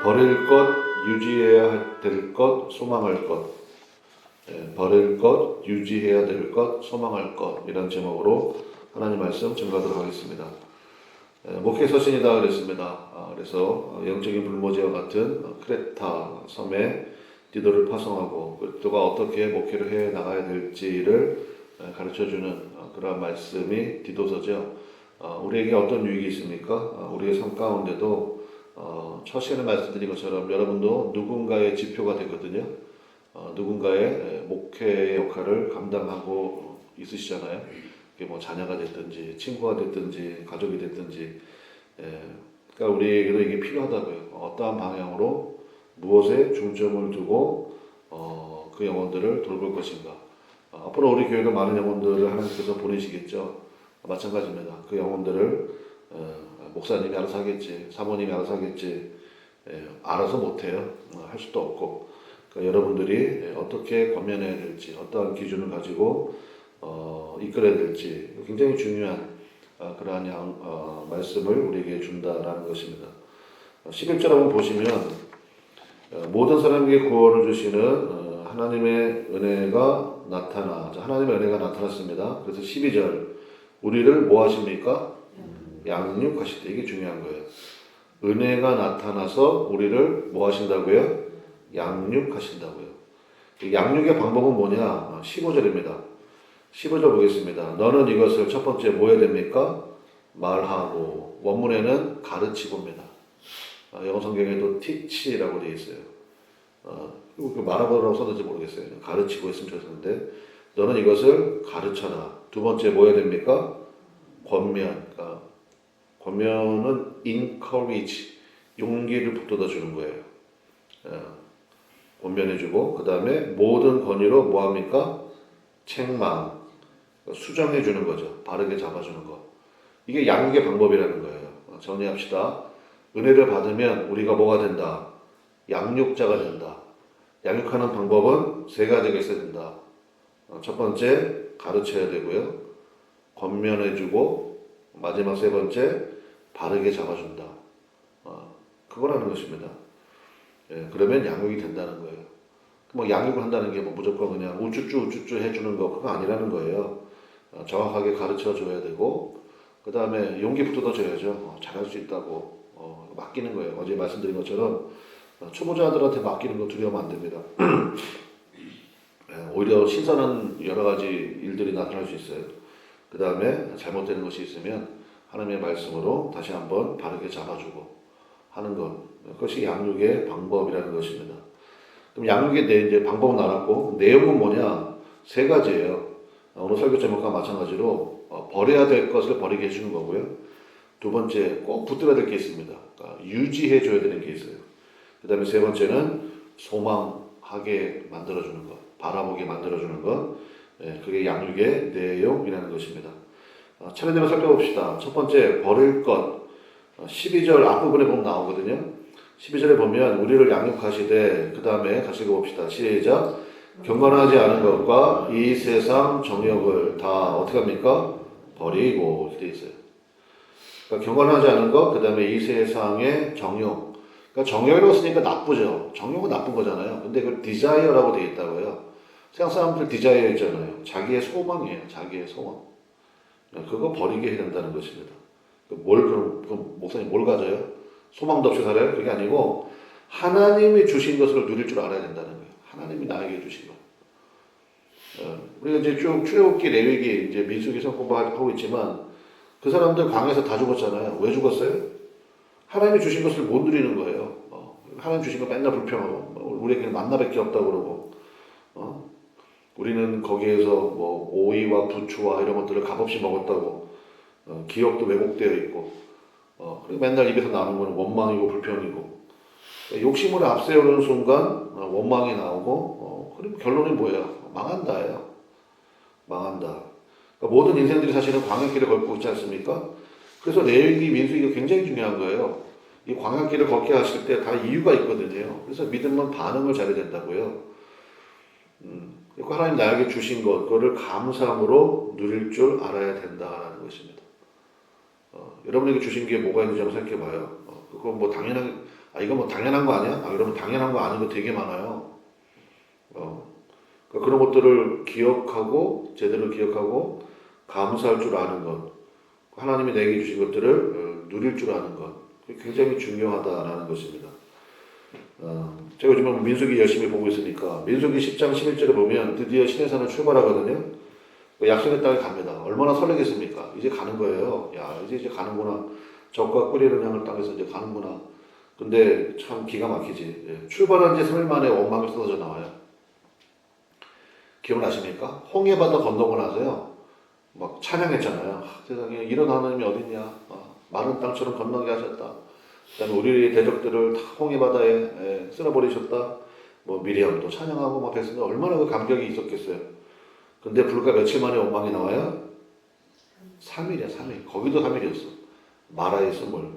버릴 것, 유지해야 될 것, 소망할 것. 버릴 것, 유지해야 될 것, 소망할 것. 이런 제목으로 하나님 말씀 증거하도록 하겠습니다. 목회 서신이다 그랬습니다. 그래서 영적인 불모지와 같은 크레타 섬에 디도를 파송하고 그가 어떻게 목회를 해 나가야 될지를 가르쳐주는 그러한 말씀이 디도서죠. 우리에게 어떤 유익이 있습니까? 우리의 삶 가운데도 첫 시간에 말씀드린 것처럼 여러분도 누군가의 지표가 되거든요. 누군가의 목회의 역할을 감당하고 있으시잖아요. 그게 뭐 자녀가 됐든지 친구가 됐든지 가족이 됐든지, 그러니까 우리에게도 이게 필요하다고요. 어떠한 방향으로 무엇에 중점을 두고 그 영혼들을 돌볼 것인가. 앞으로 우리 교회도 많은 영혼들을 하나님께서 보내시겠죠. 마찬가지입니다. 그 영혼들을 목사님이 알아서 하겠지, 사모님이 알아서 하겠지, 알아서 못해요. 할 수도 없고. 그러니까 여러분들이 어떻게 권면해야 될지, 어떠한 기준을 가지고 이끌어야 될지 굉장히 중요한 그러한 말씀을 우리에게 준다라는 것입니다. 11절 한번 보시면 모든 사람에게 구원을 주시는 하나님의 은혜가 하나님의 은혜가 나타났습니다. 그래서 12절 우리를 뭐 하십니까? 양육하실 때, 이게 중요한 거예요. 은혜가 나타나서 우리를 뭐 하신다고요? 양육하신다고요. 양육의 방법은 뭐냐? 15절입니다. 15절 보겠습니다. 너는 이것을 첫 번째 뭐 해야 됩니까? 말하고. 원문에는 가르치고입니다. 영어 성경에도 teach라고 되어 있어요. 말하고라고 써는지 모르겠어요. 가르치고 했으면 좋겠는데, 너는 이것을 가르쳐라. 두 번째 뭐 해야 됩니까? 권면. 그러니까 권면은 encourage, 용기를 북돋아 주는 거예요. 권면해주고, 그 다음에 모든 권위로 뭐 합니까? 책망, 수정해 주는 거죠. 바르게 잡아주는 거. 이게 양육의 방법이라는 거예요. 정리합시다. 은혜를 받으면 우리가 뭐가 된다? 양육자가 된다. 양육하는 방법은 세 가지가 있어야 된다. 첫 번째, 가르쳐야 되고요. 권면해주고, 마지막 세 번째, 바르게 잡아준다. 그거라는 것입니다. 그러면 양육이 된다는 거예요. 뭐 양육을 한다는 게 뭐 무조건 그냥 우쭈쭈 해주는 거, 그거 아니라는 거예요. 정확하게 가르쳐 줘야 되고, 그 다음에 용기 북돋아 줘야죠. 잘할 수 있다고 맡기는 거예요. 어제 말씀드린 것처럼 초보자들한테 맡기는 거 두려우면 안 됩니다. 오히려 신선한 여러 가지 일들이 나타날 수 있어요. 그 다음에 잘못되는 것이 있으면 하나님의 말씀으로 다시 한번 바르게 잡아주고 하는 것, 그것이 양육의 방법이라는 것입니다. 그럼 양육의 이제 방법은 알았고, 내용은 뭐냐? 세 가지예요. 오늘 설교 제목과 마찬가지로 버려야 될 것을 버리게 해주는 거고요. 두 번째, 꼭 붙들어야 될 게 있습니다. 그러니까 유지해 줘야 되는 게 있어요. 그 다음에 세 번째는 소망하게 만들어주는 것, 바라보게 만들어주는 것, 그게 양육의 내용이라는 것입니다. 차례대로 살펴봅시다. 첫 번째, 버릴 것. 12절 앞부분에 보면 나오거든요. 12절에 보면 우리를 양육하시되, 그 다음에 같이 읽어봅시다. 시작. 경건하지 않은 것과 이 세상 정욕을 다 어떻게 합니까? 버리고 이렇게 돼 있어요. 그러니까 경건하지 않은 것, 그 다음에 이 세상의 정욕. 그러니까 정욕이라고 쓰니까 나쁘죠. 정욕은 나쁜 거잖아요. 근데 그걸 디자이어라고 되어 있다고요. 세상 사람들 디자이어 있잖아요. 자기의 소망이에요. 자기의 소망. 그거 버리게 해야 된다는 것입니다. 그럼 목사님 뭘 가져요? 소망도 없이 살아요? 그게 아니고 하나님이 주신 것을 누릴 줄 알아야 된다는 거예요. 하나님이 나에게 주신 것. 우리가 이제 쭉 출애굽기, 레위기, 이제 민수기 공부하고 있지만 그 사람들 광야에서 다 죽었잖아요. 왜 죽었어요? 하나님이 주신 것을 못 누리는 거예요. 하나님 주신 거 맨날 불평하고 우리에게는 만나밖에 없다고 그러고 우리는 거기에서 뭐 오이와 부추와 이런 것들을 값없이 먹었다고 기억도 왜곡되어 있고 그리고 맨날 입에서 나오는 거는 원망이고 불평이고 욕심을 앞세우는 순간 원망이 나오고 그럼 결론이 뭐예요? 망한다예요. 망한다. 그러니까 모든 인생들이 사실은 광야길을 걷고 있지 않습니까? 그래서 레위기, 민수기가 굉장히 중요한 거예요. 이 광야길을 걷게 하실 때 다 이유가 있거든요. 그래서 믿음은 반응을 잘해야 된다고요. 하나님 나에게 주신 것, 그거를 감사함으로 누릴 줄 알아야 된다라는 것입니다. 여러분에게 주신 게 뭐가 있는지 한번 생각해 봐요. 그건 뭐 당연하게 아, 이거 뭐 당연한 거 아니야? 아, 그러면 당연한 거 아닌 거 되게 많아요. 그러니까 그런 것들을 기억하고, 제대로 기억하고, 감사할 줄 아는 것, 하나님이 내게 주신 것들을 누릴 줄 아는 것, 굉장히 중요하다라는 것입니다. 제가 요즘에 민수기 열심히 보고 있으니까, 민수기 10장 11절에 보면 드디어 신의 산을 출발하거든요. 약속의 땅에 갑니다. 얼마나 설레겠습니까? 이제 가는 거예요. 야, 이제 가는구나. 적과 끓이는 양을 땅에서 이제 가는구나. 근데 참 기가 막히지. 예, 출발한 지 3일 만에 원망이 쏟아져 나와요. 기억나십니까? 홍해바다 건너고 나서요. 막 찬양했잖아요. 아, 세상에 이런 하나님이 어딨냐. 마른 땅처럼 건너게 하셨다. 그다음에 우리 대적들을 다 홍해바다에 쓸어버리셨다. 뭐 미리암도 찬양하고 막 했으면 얼마나 그 감격이 있었겠어요. 근데 불과 며칠 만에 원망이 나와요. 3일이야, 3일. 거기도 3일이었어. 마라의 스물.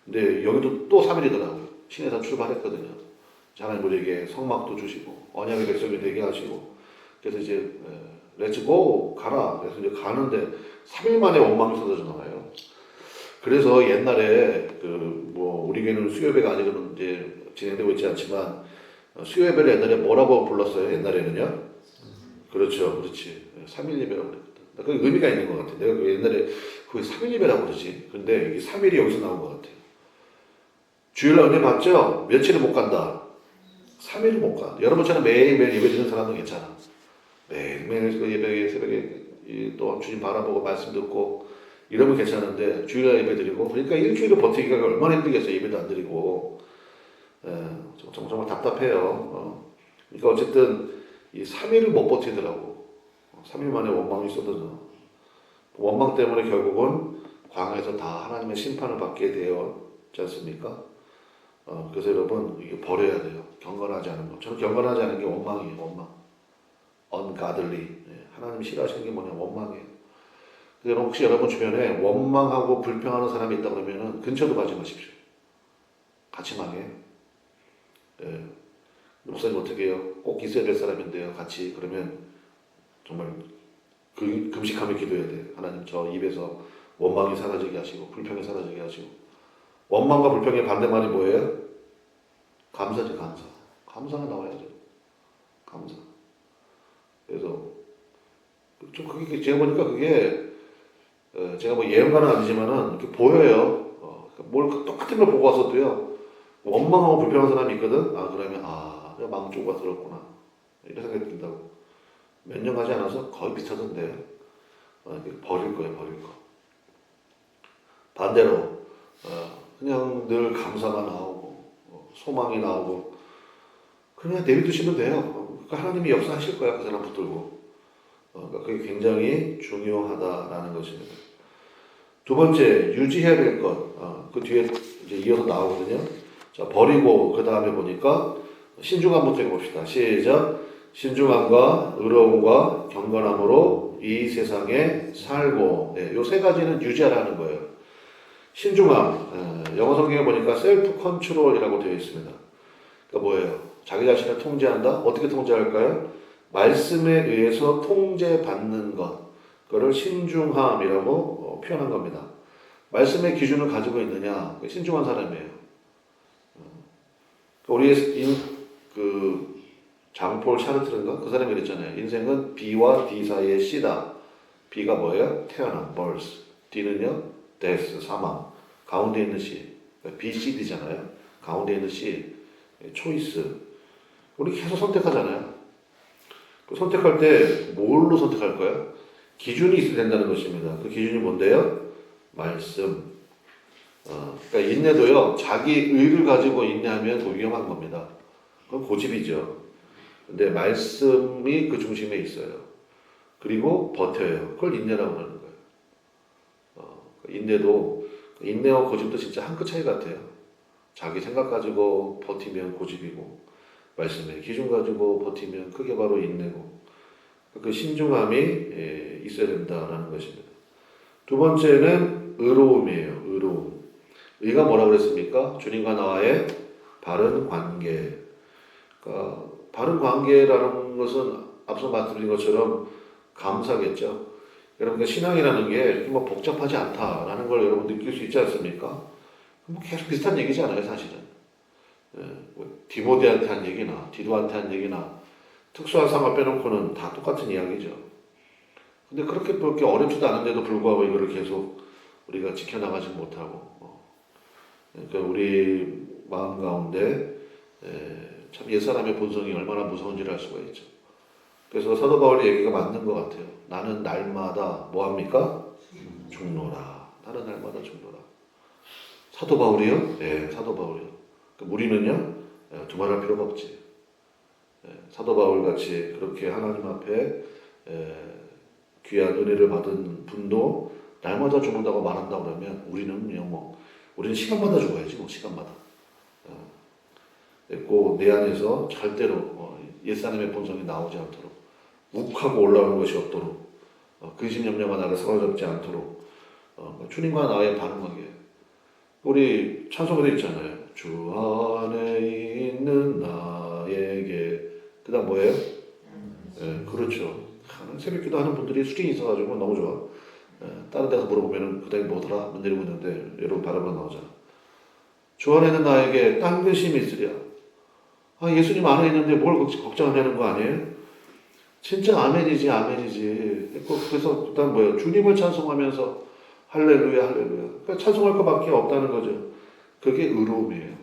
근데 여기도 또 3일이더라고요. 신에서 출발했거든요. 하나님 우리에게 성막도 주시고 언약의 백성이 되게 하시고 그래서 이제 렛츠고 가라. 그래서 이제 가는데 3일 만에 원망이 쏟아져 나와요. 그래서 옛날에 그 뭐 우리 교회는 수요예배가 아직은 이제 진행되고 있지 않지만 수요예배를 옛날에 뭐라고 불렀어요? 옛날에는요. 그렇죠, 그렇지. 3일 예배라고 그랬거든. 그 의미가 있는 것 같아. 내가 옛날에 그게 3일 예배라고 그러지. 근데 이게 3일이 여기서 나온 것 같아요. 주일날 은혜 받죠? 며칠을 못 간다. 3일을 못 가. 여러분처럼 매일매일 예배 드리는 사람은 괜찮아. 매일매일 그 예배에 새벽에 또 주님 바라보고 말씀 듣고 이러면 괜찮은데 주일날 예배 드리고 그러니까 일주일을 버티기가 얼마나 힘들겠어요. 예배도 안 드리고 정말 답답해요. 그러니까 어쨌든 이 3일을 못 버티더라고. 3일 만에 원망이 쏟아져. 원망 때문에 결국은 광야에서 다 하나님의 심판을 받게 되었지 않습니까? 그래서 여러분 이게 버려야 돼요. 경건하지 않은 것. 저는 경건하지 않은 게 원망이에요. 원망. ungodly. 하나님이 싫어하시는 게 뭐냐? 원망이에요. 여러분 혹시 여러분 주변에 원망하고 불평하는 사람이 있다 그러면은 근처도 가지 마십시오. 같이 망해요. 예. 목사님 어떻게 해요? 꼭 있어야 될 사람인데요. 같이 그러면 정말 금식하며 기도해야 돼요. 하나님 저 입에서 원망이 사라지게 하시고 불평이 사라지게 하시고 원망과 불평의 반대말이 뭐예요? 감사지 감사. 감사가 나와야죠. 감사. 그래서 좀 그게 제가 보니까 그게 제가 뭐 예언가는 아니지만은 이렇게 보여요. 뭘 똑같은 걸 보고 왔어도요. 원망하고 불평한 사람이 있거든. 아 그러면 내가 망조가 들었구나. 이런 생각이 든다고. 몇 년 가지 않아서 거의 비슷하던데 버릴 거예요. 버릴 거. 반대로 그냥 늘 감사가 나오고 소망이 나오고 그냥 내비두시면 돼요. 그러니까 하나님이 역사하실 거야. 그 사람 붙들고. 그러니까 그게 굉장히 중요하다라는 것입니다. 두 번째, 유지해야 될 것. 그 뒤에 이제 이어서 나오거든요. 자, 버리고, 그 다음에 보니까, 신중함부터 해봅시다. 시작. 신중함과 의로움과 경건함으로 이 세상에 살고, 요 세 가지는 유지하라는 거예요. 신중함, 영어 성경에 보니까 셀프 컨트롤이라고 되어 있습니다. 그러니까 뭐예요? 자기 자신을 통제한다? 어떻게 통제할까요? 말씀에 의해서 통제받는 것. 그거를 신중함이라고 표현한 겁니다. 말씀의 기준을 가지고 있느냐? 신중한 사람이에요. 우리의 장폴 샤르트른가? 그 사람이 그랬잖아요. 인생은 B와 D 사이의 C다. B가 뭐예요? 태어남, birth. D는요? death, 사망. 가운데 있는 C. B, C, D잖아요. 가운데 있는 C. 초이스. 우리 계속 선택하잖아요. 그 선택할 때 뭘로 선택할 거야? 기준이 있어야 된다는 것입니다. 그 기준이 뭔데요? 말씀. 그러니까 인내도요, 자기 의를 가지고 인내하면 더 위험한 겁니다. 그건 고집이죠. 근데 말씀이 그 중심에 있어요. 그리고 버텨요. 그걸 인내라고 하는 거예요. 인내도, 인내와 고집도 진짜 한 끗 차이 같아요. 자기 생각 가지고 버티면 고집이고, 말씀의 기준 가지고 버티면 그게 바로 인내고, 그 신중함이 있어야 된다라는 것입니다. 두 번째는 의로움이에요. 의로움. 의가 뭐라고 그랬습니까? 주님과 나와의 바른 관계. 그러니까 바른 관계라는 것은 앞서 말씀드린 것처럼 감사겠죠. 여러분, 신앙이라는 게 이렇게 뭐 복잡하지 않다라는 걸 여러분 느낄 수 있지 않습니까? 뭐 계속 비슷한 얘기잖아요, 사실은. 뭐 디모데한테 한 얘기나 디도한테 한 얘기나 특수한 상황 빼놓고는 다 똑같은 이야기죠. 근데 그렇게 어렵지도 않은데도 불구하고 이거를 계속 우리가 지켜나가지 못하고 그러니까 우리 마음 가운데 참 옛사람의 본성이 얼마나 무서운지를 알 수가 있죠. 그래서 사도 바울의 얘기가 맞는 것 같아요. 나는 날마다 뭐합니까? 죽노라. 나는 날마다 죽노라. 사도 바울이요? 네, 사도 바울이요. 우리는요? 두말할 필요가 없지. 사도 바울 같이 그렇게 하나님 앞에 귀한 은혜를 받은 분도 날마다 죽는다고 말한다 그러면 우리는 시간마다 죽어야지 뭐 시간마다. 꼭 내 안에서 절대로 옛사람의 본성이 나오지 않도록 욱하고 올라오는 것이 없도록 근심염려가 나를 사로잡지 않도록 주님과 나의 바른관계. 우리 찬송에도 있잖아요. 주 안에 있는 나에게 그 다음 뭐예요? 그렇죠. 새벽기도 하는 분들이 수준이 있어가지고 너무 좋아. 다른 데서 물어보면 그 다음에 뭐더라? 문제리고 있는데 여러분 바라보면 나오잖아. 주 안에 있는 나에게 딴 근심이 있으랴. 예수님 안에 있는데 뭘 걱정하냐는 거 아니에요? 진짜 아멘이지 아멘이지. 그래서 그 다음 뭐예요? 주님을 찬송하면서 할렐루야 할렐루야. 그러니까 찬송할 것밖에 없다는 거죠. 그게 의로움이에요.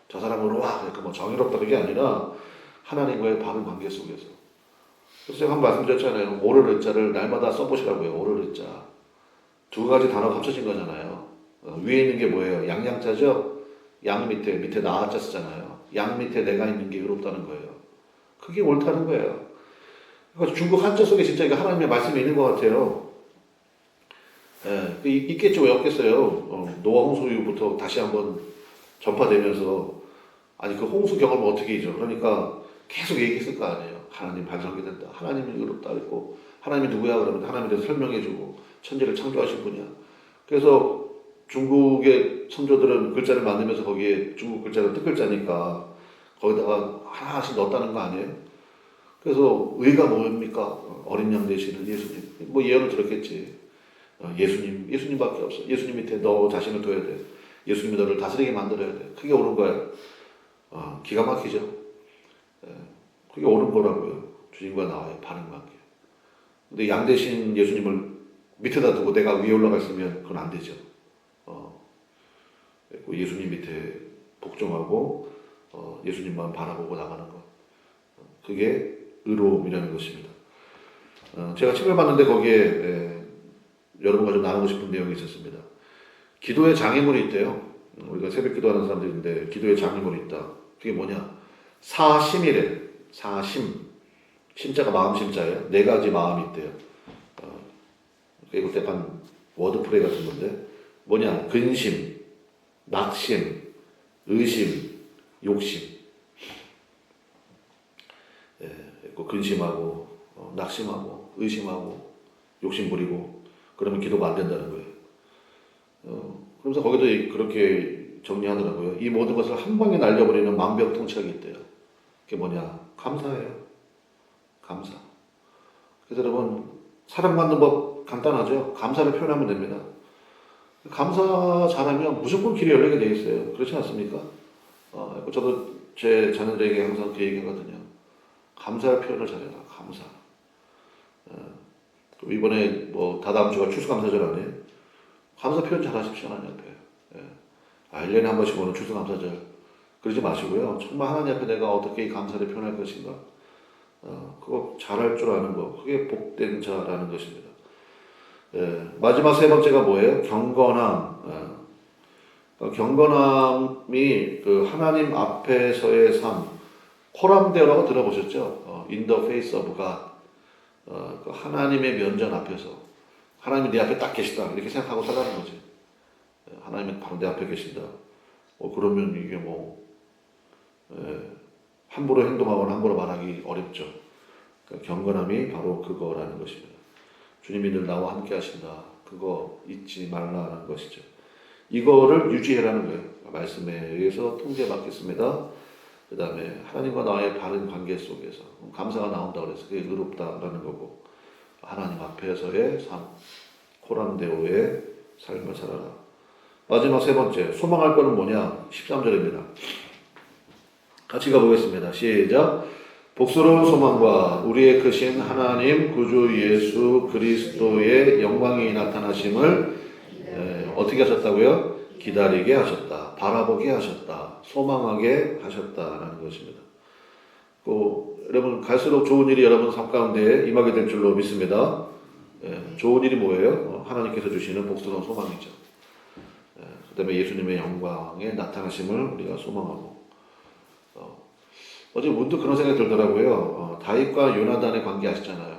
저 사람은 그러니까 뭐 정의롭다 그게 아니라 하나님과의 바른 관계 속에서. 그래서 제가 한번 말씀드렸잖아요. 오를 자를 날마다 써보시라고요. 오를 자. 두 가지 단어가 합쳐진 거잖아요. 위에 있는 게 뭐예요? 양양자죠? 양 밑에 나아자 쓰잖아요. 양 밑에 내가 있는 게 의롭다는 거예요. 그게 옳다는 거예요. 그러니까 중국 한자 속에 진짜 이거 하나님의 말씀이 있는 것 같아요. 있겠죠. 왜 없겠어요? 노아 홍수 이후부터 다시 한번 전파되면서 아니 그 홍수 경험을 어떻게 잊어? 그러니까 계속 얘기했을 거 아니에요. 하나님 반성하게 된다. 하나님이 의롭다 했고 하나님이 누구야? 그러면 하나님에 대해서 설명해주고 천지를 창조하신 분이야. 그래서 중국의 선조들은 글자를 만들면서 거기에 중국 글자가 뜻글자니까 거기다가 하나씩 넣었다는 거 아니에요? 그래서 의가 뭡니까? 어린 양 되시는 예수님. 뭐 예언을 들었겠지. 예수님밖에 없어. 예수님 밑에 너 자신을 둬야 돼. 예수님이 너를 다스리게 만들어야 돼. 그게 옳은 거야. 기가 막히죠. 그게 옳은 거라고요. 주님과 나와의 바른 관계. 근데 양 대신 예수님을 밑에다 두고 내가 위에 올라가 있으면 그건 안 되죠. 예수님 밑에 복종하고 예수님만 바라보고 나가는 것. 그게 의로움이라는 것입니다. 제가 책을 봤는데 거기에 여러분과 좀 나누고 싶은 내용이 있었습니다. 기도에 장애물이 있대요. 우리가 새벽 기도하는 사람들인데 기도에 장애물이 있다. 그게 뭐냐? 사심이래. 사심. 심자가 마음 심자예요. 네 가지 마음이 있대요. 이거 대판 워드플레이 같은 건데 뭐냐? 근심, 낙심, 의심, 욕심. 근심하고 낙심하고 의심하고 욕심 부리고 그러면 기도가 안 된다는 거예요. 그러면서 거기도 그렇게 정리하더라고요. 이 모든 것을 한 방에 날려버리는 만병통치약이 있대요. 그게 뭐냐? 감사예요. 감사. 그래서 여러분 사랑받는 법 간단하죠? 감사를 표현하면 됩니다. 감사 잘하면 무조건 길이 열리게 돼 있어요. 그렇지 않습니까? 저도 제 자녀들에게 항상 그 얘기하거든요. 감사의 표현을 잘해라. 감사. 이번에 뭐 다다음 주가 추수감사절 아니에요? 감사 표현 잘하십시오. 하나님 앞에. 1년에 한 번씩 오는 추수감사절. 그러지 마시고요. 정말 하나님 앞에 내가 어떻게 이 감사를 표현할 것인가. 그거 잘할 줄 아는 거. 그게 복된 자라는 것입니다. 마지막 세 번째가 뭐예요? 경건함. 경건함이 그 하나님 앞에서의 삶. 코람데오라고 들어보셨죠? In the face of God. 그 하나님의 면전 앞에서 하나님이 내 앞에 딱 계시다 이렇게 생각하고 살아가는 거지. 하나님이 바로 내 앞에 계신다. 그러면 이게 함부로 행동하거나 함부로 말하기 어렵죠. 그러니까 경건함이 바로 그거라는 것입니다. 주님이 늘 나와 함께 하신다. 그거 잊지 말라는 것이죠. 이거를 유지해라는 거예요. 말씀에 의해서 통제받겠습니다. 그 다음에 하나님과 나의 바른 관계 속에서 감사가 나온다고 해서 그게 의롭다라는 거고 하나님 앞에서의 삶, 코람데오의 삶을 살아라. 마지막 세 번째, 소망할 거는 뭐냐? 13절입니다. 같이 가보겠습니다. 시작. 복스러운 소망과 우리의 크신 하나님 구주 예수 그리스도의 영광이 나타나심을 어떻게 하셨다고요? 기다리게 하셨다. 바라보게 하셨다. 소망하게 하셨다라는 것입니다. 여러분 갈수록 좋은 일이 여러분 삶 가운데 임하게 될 줄로 믿습니다. 좋은 일이 뭐예요? 하나님께서 주시는 복스러운 소망이죠. 그 다음에 예수님의 영광에 나타나심을 우리가 소망하고 어제 문득 그런 생각이 들더라고요. 다윗과 요나단의 관계 아시잖아요.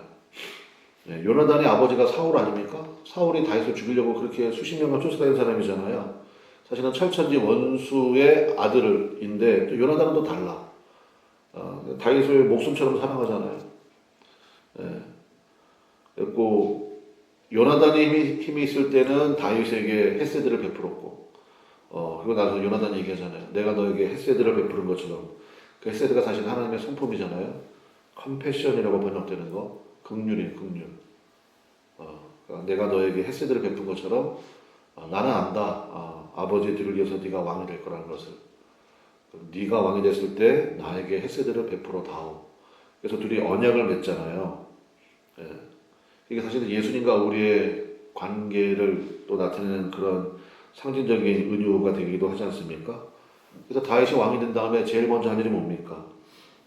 요나단의 아버지가 사울 아닙니까? 사울이 다윗을 죽이려고 그렇게 수십 년간 쫓아다닌 사람이잖아요. 사실은 철천지 원수의 아들인데 또 요나단은 또 달라. 다윗을 목숨처럼 사랑하잖아요. 그리고 요나단이 힘이 있을 때는 다윗에게 헤세드를 베풀었고 그리고 나서 요나단이 얘기하잖아요. 내가 너에게 헤세드를 베푸는 것처럼 그 헤세드가 사실 하나님의 성품이잖아요. 컴패션이라고 번역되는 거, 긍휼이에요, 긍휼. 그러니까 내가 너에게 헤세드를 베푼 것처럼 나는 안다. 아버지의 뒤를 이어서 네가 왕이 될 거라는 것을. 네가 왕이 됐을 때 나에게 헤세드를 베풀어 다오. 그래서 둘이 언약을 맺잖아요. 이게 사실은 예수님과 우리의 관계를 또 나타내는 그런 상징적인 은유가 되기도 하지 않습니까? 그래서 다윗이 왕이 된 다음에 제일 먼저 한 일이 뭡니까?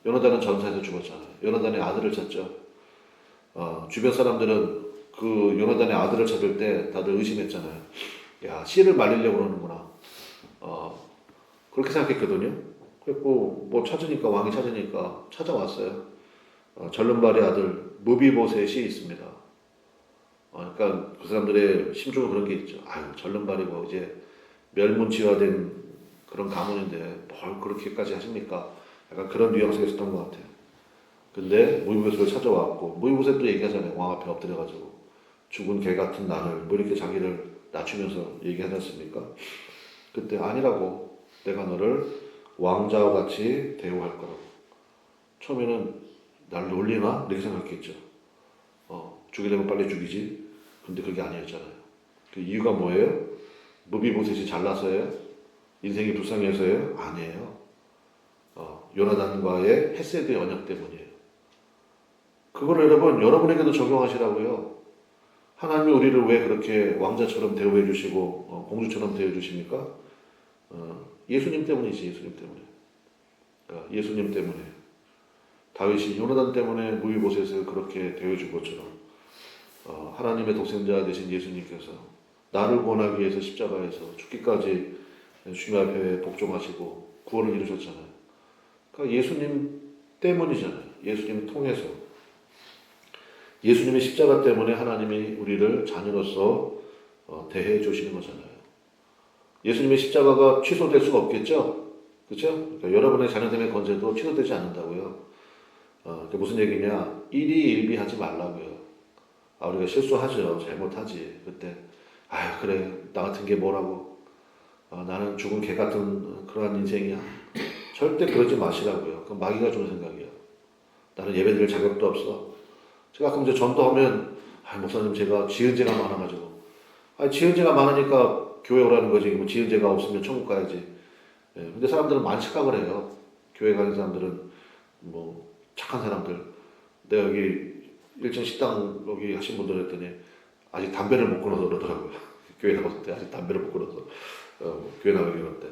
요나단은 전사에서 죽었잖아요. 요나단의 아들을 찾죠. 주변 사람들은 그 요나단의 아들을 찾을 때 다들 의심했잖아요. 야, 씨를 말리려고 그러는구나. 그렇게 생각했거든요. 그리고 뭐 찾으니까 왕이 찾으니까 찾아왔어요. 절름발의 아들 무비보셋이 있습니다. 그러니까 그 사람들의 심중은 그런 게 있죠. 아유, 절름발이고 이제 멸문지화된 그런 가문인데 뭘 그렇게까지 하십니까? 약간 그런 뉘앙스가 있었던 것 같아요. 근데 무비보셋을 찾아왔고 무비보셋도 얘기하잖아요. 왕 앞에 엎드려가지고 죽은 개 같은 나를 뭐 이렇게 자기를 낮추면서 얘기하지 않습니까? 그때 아니라고 내가 너를 왕자와 같이 대우할 거라고. 처음에는 날 놀리나? 이렇게 생각했겠죠. 죽이려면 빨리 죽이지. 근데 그게 아니었잖아요. 그 이유가 뭐예요? 무비보셋이 잘나서요? 인생이 불쌍해서요? 아니에요. 요나단과의 헤세드의 언약 때문이에요. 그걸 여러분에게도 적용하시라고요. 하나님이 우리를 왜 그렇게 왕자처럼 대우해 주시고 공주처럼 대해 주십니까? 예수님 때문이지. 예수님 때문에. 예수님 때문에. 다윗이 요나단 때문에 무비보셋을 그렇게 대해 준 것처럼 하나님의 독생자 되신 예수님께서 나를 구원하기 위해서 십자가에서 죽기까지 주님 앞에 복종하시고 구원을 이루셨잖아요. 그러니까 예수님 때문이잖아요. 예수님 통해서. 예수님의 십자가 때문에 하나님이 우리를 자녀로서 대해 주시는 거잖아요. 예수님의 십자가가 취소될 수가 없겠죠? 그렇죠? 그러니까 여러분의 자녀됨의 건재도 취소되지 않는다고요. 그게 무슨 얘기냐? 일희일비하지 말라고요. 우리가 실수하죠. 잘못하지. 그때 아유 그래 나 같은 게 뭐라고. 나는 죽은 개 같은 그러한 인생이야. 절대 그러지 마시라고요. 그건 마귀가 주는 생각이야. 나는 예배드릴 자격도 없어. 제가 가끔 이제 전도하면 목사님 제가 지은 죄가 많아가지고 지은 죄가 많으니까 교회 오라는 거지. 뭐 지은 죄가 없으면 천국 가야지. 근데 사람들은 많이 착각을 해요. 교회 가는 사람들은 뭐 착한 사람들. 내가 여기 1층 식당 여기 하신 분들 했더니 아직 담배를 못 끊어서 그러더라고요. 교회 나갔을 때 아직 담배를 못 끊어서 교회 나가기 그럴 때.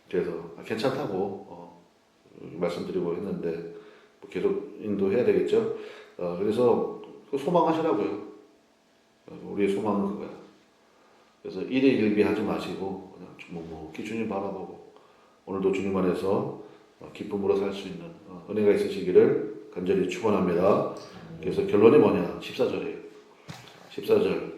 그래서 괜찮다고 말씀드리고 했는데 뭐 계속 인도해야 되겠죠. 그래서 소망하시라고요. 우리의 소망은 그거야. 그래서 일희일비하지 마시고 그냥 묵묵히 주님 바라보고 오늘도 주님 안에서 기쁨으로 살 수 있는 은혜가 있으시기를 간절히 축원합니다. 그래서 결론이 뭐냐? 14절이에요. 14절.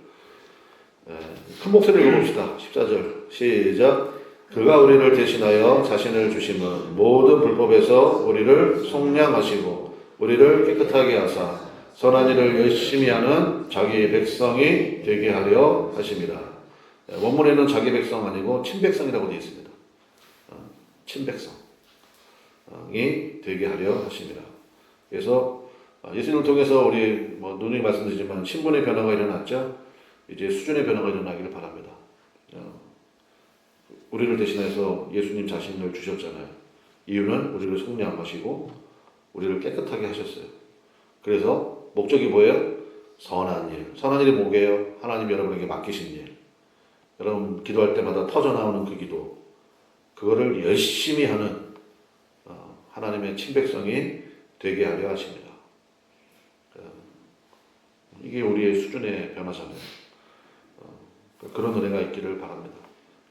큰 목소리로 읽어봅시다. 14절. 시작. 그가 우리를 대신하여 자신을 주심은 모든 불법에서 우리를 속량하시고 우리를 깨끗하게 하사 선한 일을 열심히 하는 자기의 백성이 되게 하려 하십니다. 원문에는 자기 백성 아니고 친백성이라고 되어 있습니다. 친백성이 되게 하려 하십니다. 그래서 예수님을 통해서 우리 누누이 말씀드리지만 신분의 변화가 일어났죠. 이제 수준의 변화가 일어나기를 바랍니다. 우리를 대신해서 예수님 자신을 주셨잖아요. 이유는 우리를 속량하시고 우리를 깨끗하게 하셨어요. 그래서 목적이 뭐예요? 선한 일. 선한 일이 뭐게요? 하나님 여러분에게 맡기신 일. 여러분 기도할 때마다 터져나오는 그 기도. 그거를 열심히 하는 하나님의 친백성이 되게 하려 하십니다. 이게 우리의 수준의 변화잖아요. 그런 은혜가 있기를 바랍니다.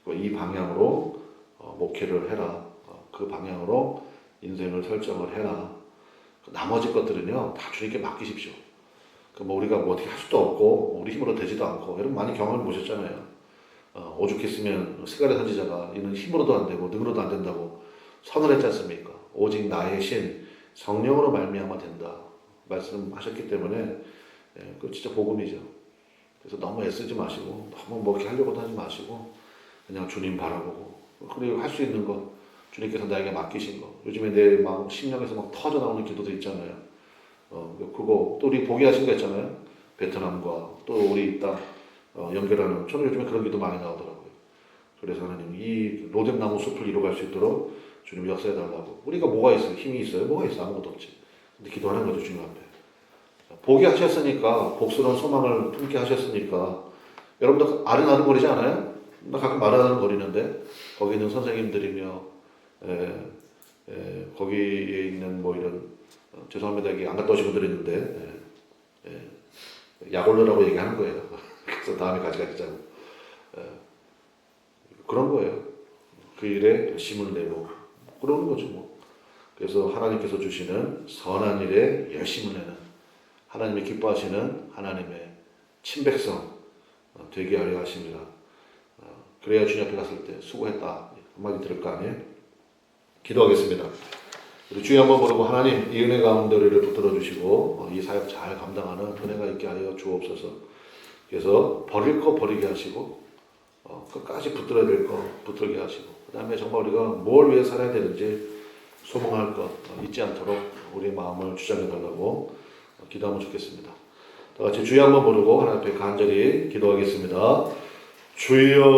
이 방향으로 목회를 해라. 그 방향으로 인생을 설정을 해라. 나머지 것들은요 다 주님께 맡기십시오. 뭐 우리가 뭐 어떻게 할 수도 없고 우리 힘으로 되지도 않고 여러분 많이 경험을 보셨잖아요. 오죽했으면 스가랴 선지자가 이는 힘으로도 안 되고 능으로도 안 된다고 선언했지 않습니까? 오직 나의 신 성령으로 말미암아 된다 말씀하셨기 때문에 그 진짜 복음이죠. 그래서 너무 애쓰지 마시고 너무 뭐 이렇게 하려고도 하지 마시고 그냥 주님 바라보고 그리고 할 수 있는 거 주님께서 나에게 맡기신 거 요즘에 내 마음 심령에서 막 터져 나오는 기도도 있잖아요. 그거 또 우리 보게 하신 거 있잖아요. 베트남과 또 우리 땅 연결하는 저는 요즘에 그런 기도 많이 나오더라고요. 그래서 하나님 이 로뎀나무 숲을 이루어갈 수 있도록 주님 역사해 달라고. 우리가 뭐가 있어요? 힘이 있어요? 뭐가 있어? 아무것도 없지. 근데 기도하는 거죠 주님 앞에. 보게 하셨으니까 복스러운 소망을 품게 하셨으니까 여러분도 아른아른거리지 않아요? 나 가끔 아른아른거리는데 거기 있는 선생님들이며 거기에 있는 뭐 이런 죄송합니다 여기 안 갔다 오신 분들이 있는데 약올르라고 얘기하는 거예요. 그래서 다음에 같이 가자고 그런 거예요. 그 일에 열심을 내고 그러는 거죠 뭐. 그래서 하나님께서 주시는 선한 일에 열심을 내는 하나님이 기뻐하시는 하나님의 친백성 되게 하려 하십니다. 그래야 주님 앞에 갔을 때 수고했다 한마디 들을 거 아니에요? 기도하겠습니다. 우리 주여 한번 부르고 하나님 이 은혜 가운데 우리를 붙들어 주시고 이 사역 잘 감당하는 은혜가 있게 하여 주옵소서. 그래서 버릴 거 버리게 하시고 끝까지 붙들어야 될 거 붙들게 하시고 그 다음에 정말 우리가 뭘 위해 살아야 되는지 소망할 것 잊지 않도록 우리 마음을 주장해 달라고 기도하면 좋겠습니다. 다 같이 주여 한번 부르고 하나님 앞에 간절히 기도하겠습니다. 주여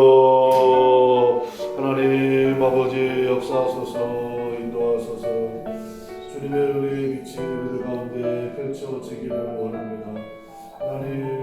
하나님 아버지 역사하소서 인도하소서. 주님의 은혜의 빛이 우리 가운데 펼쳐지기를 원합니다. 하나님